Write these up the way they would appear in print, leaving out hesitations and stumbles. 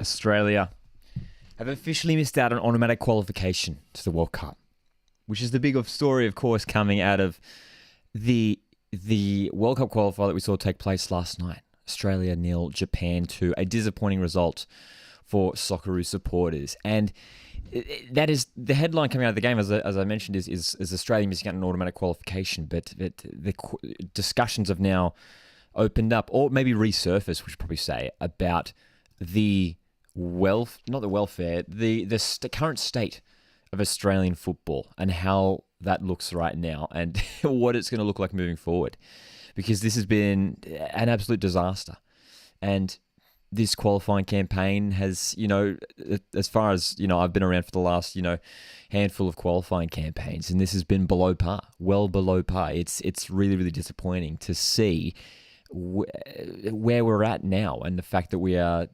Australia have officially missed out on automatic qualification to the World Cup, which is the big story, of course, coming out of the World Cup qualifier that we saw take place last night. Australia 0, Japan 2, a disappointing result for Socceroos supporters. And that is the headline coming out of the game, as I mentioned, is Australia missing out on automatic qualification. But the discussions have now opened up, or maybe resurfaced, we should probably say, about the the current state of Australian football and how that looks right now and what it's going to look like moving forward. Because this has been an absolute disaster. And this qualifying campaign has, as far as, I've been around for the last, handful of qualifying campaigns, and this has been below par, well below par. It's really, really disappointing to see where we're at now and the fact that we are,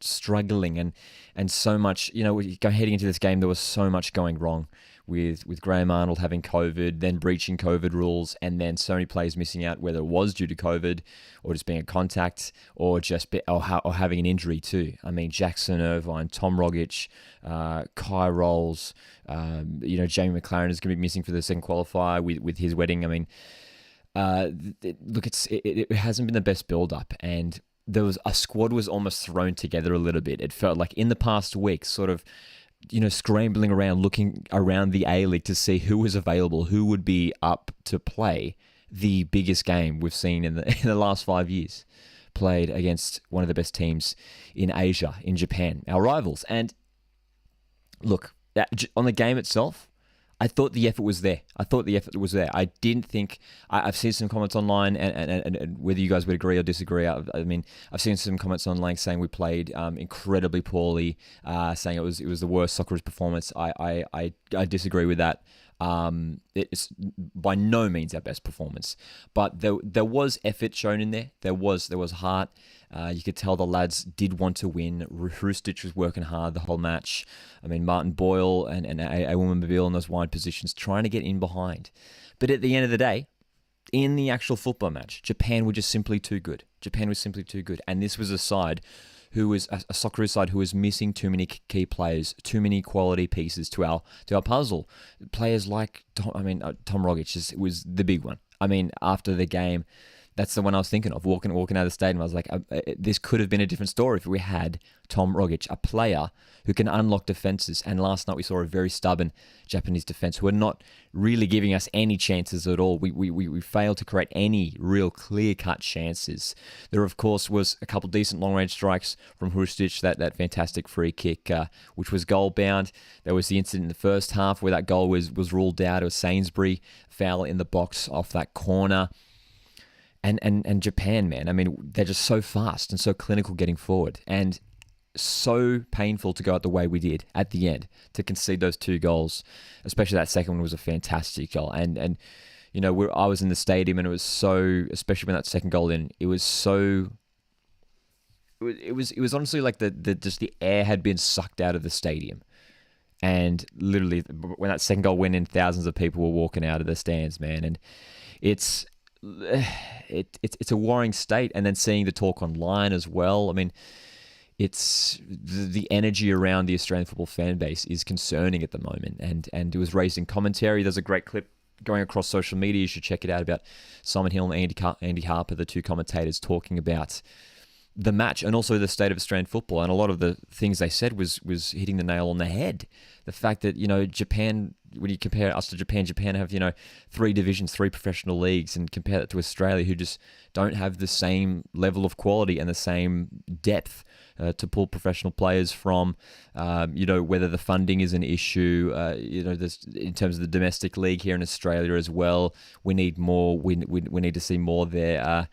struggling and so much, heading into this game, there was so much going wrong with Graham Arnold having COVID, then breaching COVID rules, and then so many players missing out, whether it was due to COVID or just being a contact or having an injury too. I mean, Jackson Irvine, Tom Rogic, Kai Rolls, Jamie McLaren is going to be missing for the second qualifier with his wedding. I mean, it hasn't been the best build-up, and a squad was almost thrown together a little bit. It felt like in the past week, sort of, scrambling around, looking around the A-League to see who was available, who would be up to play the biggest game we've seen in the last 5 years, played against one of the best teams in Asia, in Japan, our rivals. And look, on the game itself, I thought the effort was there. I didn't think... I've seen some comments online, and whether you guys would agree or disagree, I've seen some comments online saying we played incredibly poorly, saying it was the worst Socceroos performance. I disagree with that. It's by no means our best performance, but there was effort shown in there. There was heart. You could tell the lads did want to win. Hrustic was working hard the whole match. I mean, Martin Boyle and Awumabile in those wide positions trying to get in behind. But at the end of the day, in the actual football match, Japan were just simply too good. And this was a side who was a Socceroos side who was missing too many key players, too many quality pieces to our puzzle. Players like Tom Rogic was the big one. I mean, after the game, that's the one I was thinking of, walking out of the stadium. I was like, this could have been a different story if we had Tom Rogic, a player who can unlock defenses. And last night we saw a very stubborn Japanese defense who are not really giving us any chances at all. We failed to create any real clear-cut chances. There, of course, was a couple decent long-range strikes from Hrustic, that fantastic free kick, which was goal-bound. There was the incident in the first half where that goal was ruled out. It was Sainsbury foul in the box off that corner. And Japan, man, I mean, they're just so fast and so clinical getting forward, and so painful to go out the way we did at the end, to concede those 2 goals, especially that second one was a fantastic goal. And I was in the stadium, and it was so, especially when that second goal in, it was so, it was honestly like the air had been sucked out of the stadium. And literally, when that second goal went in, thousands of people were walking out of the stands, man. And it's a worrying state. And then seeing the talk online as well, I mean, it's the energy around the Australian football fan base is concerning at the moment, and it was raised in commentary. There's a great clip going across social media, you should check it out, about Simon Hill and Andy Harper, the 2 commentators, talking about the match and also the state of Australian football. And a lot of the things they said was hitting the nail on the head. The fact that, Japan, when you compare us to Japan have, 3 divisions, 3 professional leagues, and compare that to Australia, who just don't have the same level of quality and the same depth to pull professional players from, whether the funding is an issue, in terms of the domestic league here in Australia as well. We need more. We need to see more there.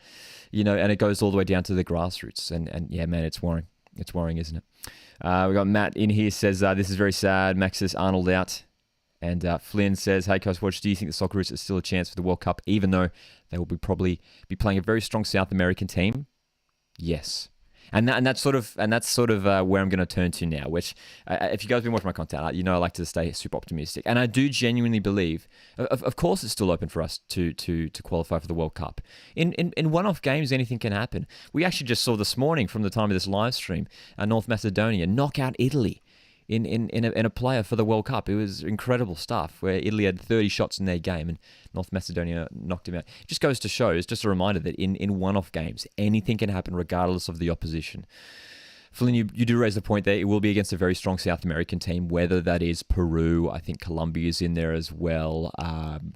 And it goes all the way down to the grassroots. And yeah, man, it's worrying. It's worrying, isn't it? We got Matt in here, says, this is very sad. Max says Arnold out. And Flynn says, hey, Coach Watch, do you think the Socceroos are still a chance for the World Cup, even though they will probably be playing a very strong South American team? Yes. And that's sort of where I'm going to turn to now. Which, if you guys have been watching my content, you know I like to stay super optimistic, and I do genuinely believe. Of course, it's still open for us to qualify for the World Cup. In one-off games, anything can happen. We actually just saw this morning, from the time of this live stream, North Macedonia knock out Italy in a player for the World Cup. It was incredible stuff, where Italy had 30 shots in their game and North Macedonia knocked him out. It just goes to show, it's just a reminder that in one-off games, anything can happen regardless of the opposition. Flynn, you do raise the point there. It will be against a very strong South American team, whether that is Peru. I think Colombia's in there as well.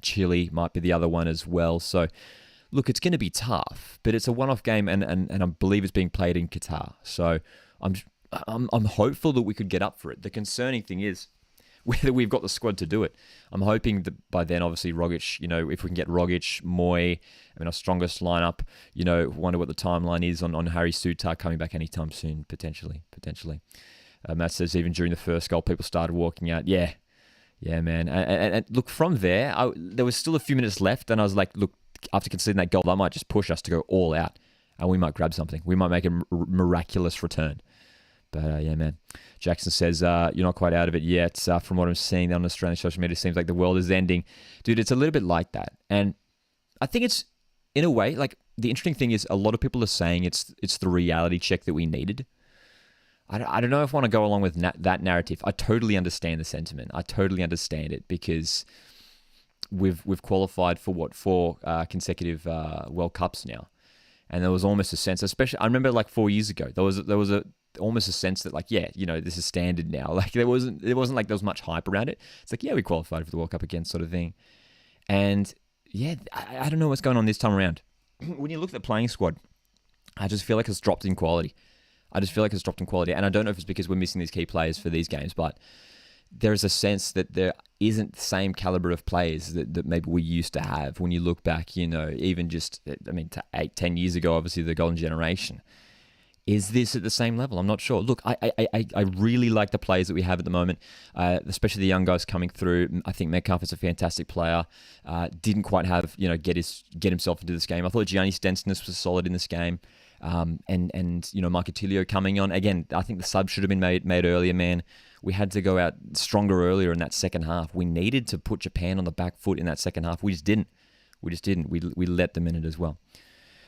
Chile might be the other one as well. So, look, it's going to be tough, but it's a one-off game, and I believe it's being played in Qatar. So I'm hopeful that we could get up for it. The concerning thing is whether we've got the squad to do it. I'm hoping that by then, obviously, Rogic, if we can get Rogic, Moy, our strongest lineup, wonder what the timeline is on Harry Sutar coming back anytime soon, potentially. Matt says even during the first goal, people started walking out. Yeah, man. And look, from there, there was still a few minutes left, and I was like, look, after conceding that goal, that might just push us to go all out, and we might grab something. We might make a miraculous return. But yeah, man. Jackson says, you're not quite out of it yet. From what I'm seeing on Australian social media, it seems like the world is ending. Dude, it's a little bit like that. And I think it's, in a way, like, the interesting thing is a lot of people are saying it's the reality check that we needed. I don't know if I want to go along with that narrative. I totally understand the sentiment. I totally understand it, because we've qualified for 4 consecutive World Cups now. And there was almost a sense, especially, I remember like 4 years ago, there was almost a sense that, like, this is standard now. Like, it wasn't like there was much hype around it. It's like, we qualified for the World Cup again, sort of thing. And I don't know what's going on this time around. When you look at the playing squad, I just feel like it's dropped in quality. And I don't know if it's because we're missing these key players for these games, but there's a sense that there isn't the same caliber of players that maybe we used to have. When you look back, even just, to 8-10 years ago, obviously the golden generation. Is this at the same level? I'm not sure. Look, I really like the players that we have at the moment, especially the young guys coming through. I think Metcalf is a fantastic player. Didn't quite have, get himself into this game. I thought Gianni Stensness was solid in this game. And Mike Attilio coming on. Again, I think the sub should have been made earlier, man. We had to go out stronger earlier in that second half. We needed to put Japan on the back foot in that second half. We just didn't. We let them in it as well.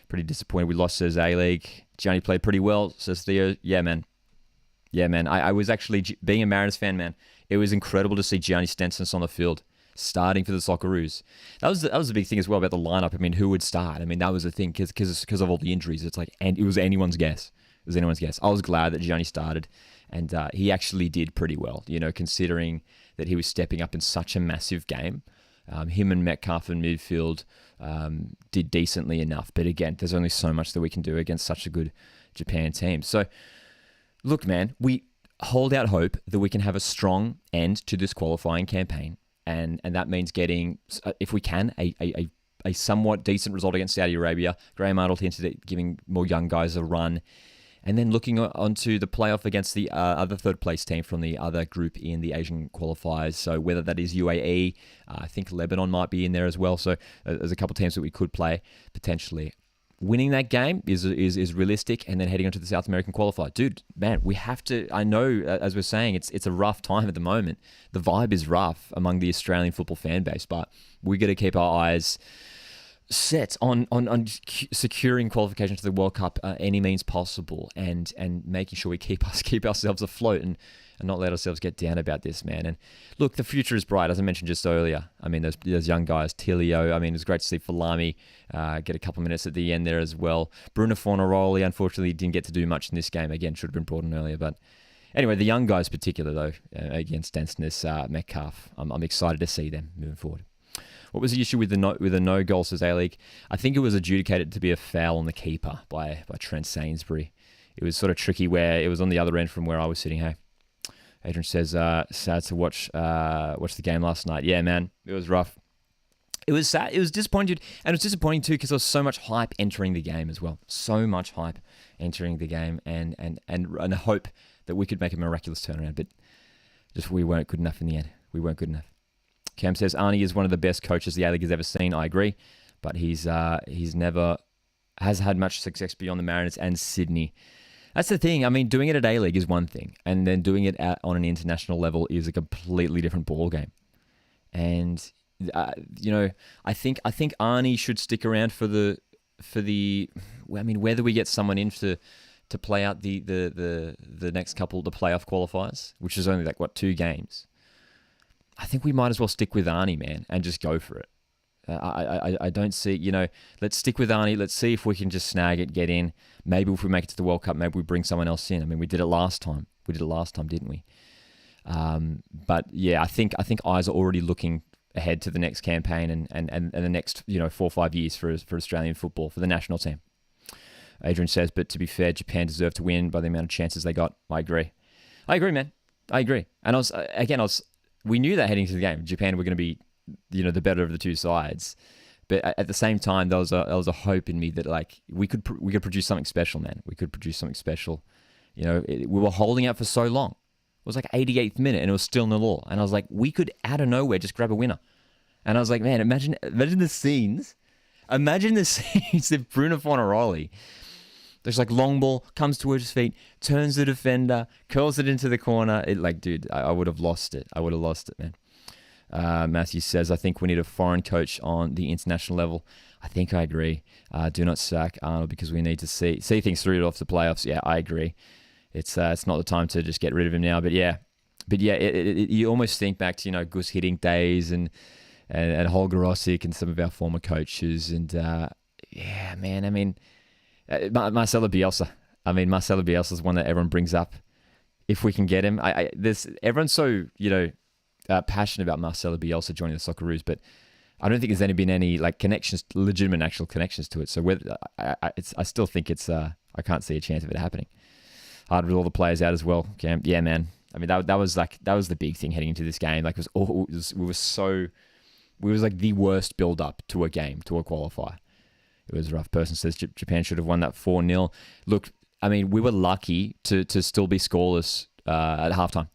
Pretty disappointed. We lost, says A-League. Gianni played pretty well, says Theo. Yeah, man. I was actually, being a Mariners fan, man, it was incredible to see Gianni Stensness on the field, starting for the Socceroos. That was the big thing as well about the lineup. Who would start? That was the thing, because of all the injuries. It's like, and it was anyone's guess. I was glad that Gianni started, and he actually did pretty well, considering that he was stepping up in such a massive game. Him and Metcalf in midfield did decently enough. But again, there's only so much that we can do against such a good Japan team. So, look, man, we hold out hope that we can have a strong end to this qualifying campaign. And that means getting, if we can, a somewhat decent result against Saudi Arabia. Graham Arnold hinted at giving more young guys a run. And then looking onto the playoff against the other third-place team from the other group in the Asian qualifiers. So whether that is UAE, I think Lebanon might be in there as well. So there's a couple of teams that we could play potentially. Winning that game is realistic, and then heading on to the South American qualifier. Dude, man, we have to... I know, as we're saying, it's a rough time at the moment. The vibe is rough among the Australian football fan base, but we got to keep our eyes set on securing qualification to the World Cup any means possible, and making sure we keep ourselves afloat and not let ourselves get down about this, man. And look, the future is bright, as I mentioned just earlier. There's young guys, Tilio. It was great to see Falami get a couple of minutes at the end there as well. Bruno Fornaroli, unfortunately, didn't get to do much in this game. Again, should have been brought in earlier, but anyway, the young guys particular though, against Stensness, Metcalf, I'm excited to see them moving forward. What was the issue with the no goal, says A-League? I think it was adjudicated to be a foul on the keeper by Trent Sainsbury. It was sort of tricky where it was on the other end from where I was sitting. Hey, Adrian says, sad to watch the game last night. Yeah, man, it was rough. It was sad. It was disappointing, and it was disappointing too because there was so much hype entering the game as well. So much hype entering the game, and hope that we could make a miraculous turnaround, but just we weren't good enough in the end. We weren't good enough. Cam says Arnie is one of the best coaches the A-League has ever seen. I agree, but he's never has had much success beyond the Mariners and Sydney. That's the thing. I mean, doing it at A-League is one thing, and then doing it on an international level is a completely different ball game. And I think Arnie should stick around for the. I mean, whether we get someone in to play out the next couple, the playoff qualifiers, which is only 2 games. I think we might as well stick with Arnie, man, and just go for it. I don't see, let's stick with Arnie. Let's see if we can just snag it, get in. Maybe if we make it to the World Cup, maybe we bring someone else in. I mean, we did it last time. Didn't we? But yeah, I think eyes are already looking ahead to the next campaign and the next 4 or 5 years for Australian football, for the national team. Adrian says, but to be fair, Japan deserved to win by the amount of chances they got. I agree, man. I agree. And we knew that heading to the game, Japan were going to be, the better of the two sides. But at the same time, there was a hope in me that we could produce something special, man. We could produce something special. We were holding out for so long. It was 88th minute and it was still 0-0. And I was like, we could out of nowhere just grab a winner. And I was like, man, imagine the scenes. Imagine the scenes of Bruno Fornaroli. There's long ball, comes towards his feet, turns the defender, curls it into the corner. Dude, I would have lost it. I would have lost it, man. Matthew says, I think we need a foreign coach on the international level. I think I agree. Do not sack Arnold because we need to see things through off the playoffs. Yeah, I agree. It's not the time to just get rid of him now. But yeah, you almost think back to Gus Hiddink days and Holger Rosick and some of our former coaches. And yeah, man. I mean, Marcelo Bielsa. Marcelo Bielsa is one that everyone brings up. If we can get him, everyone's so passionate about Marcelo Bielsa joining the Socceroos, but I don't think there's been any connections, legitimate actual connections to it. So I still think it's I can't see a chance of it happening. Hard with all the players out as well. Yeah, man. I mean, that was the big thing heading into this game. We was the worst build up to a game, to a qualifier. It was a rough. Person says Japan should have won that 4-0. Look, we were lucky to still be scoreless at halftime.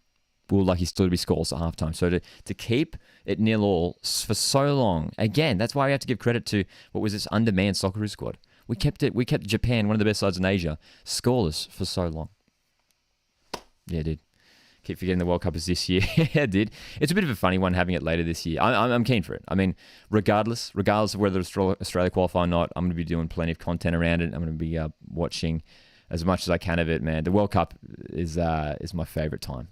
We were lucky still to be scoreless at halftime. So to keep it 0-0 for so long, again, that's why we have to give credit to what was this undermanned Socceroos squad. We kept Japan, one of the best sides in Asia, scoreless for so long. Yeah, dude. Keep forgetting the World Cup is this year. Yeah, dude. It's a bit of a funny one having it later this year. I'm keen for it. Regardless of whether Australia qualify or not, I'm going to be doing plenty of content around it. I'm going to be watching as much as I can of it, man. The World Cup is my favorite time.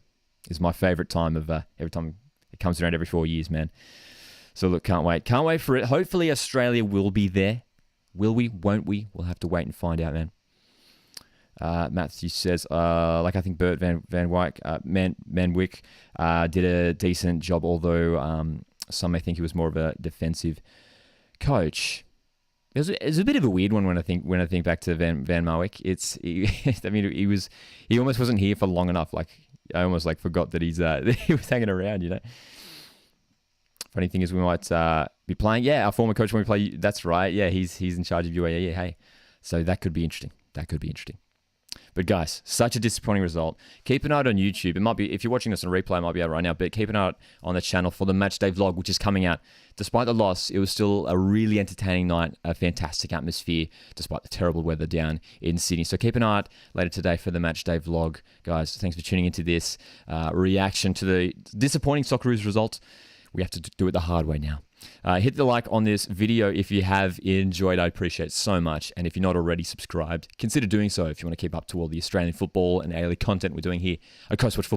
It's my favorite time of every time it comes around every 4 years, man. So look, can't wait for it. Hopefully Australia will be there. Will we? Won't we? We'll have to wait and find out, man. Matthew says, I think Bert Van Wyk, Manwick did a decent job, although some may think he was more of a defensive coach. It was a bit of a weird one when I think back to Van Marwijk. He almost wasn't here for long enough. I almost forgot that he was hanging around. Funny thing is we might be playing. Yeah, our former coach when we play. That's right. Yeah, he's in charge of UAE. Yeah, hey, so that could be interesting. But guys, such a disappointing result. Keep an eye out on YouTube. It might be, if you're watching this on replay, it might be out right now, but keep an eye out on the channel for the matchday vlog, which is coming out. Despite the loss, it was still a really entertaining night, a fantastic atmosphere, despite the terrible weather down in Sydney. So keep an eye out later today for the matchday vlog. Guys, thanks for tuning into this reaction to the disappointing Socceroos result. We have to do it the hard way now. Hit the like on this video if you have enjoyed. I appreciate it so much. And if you're not already subscribed, consider doing so if you want to keep up to all the Australian football and A-League content we're doing here at Coast Watch Football.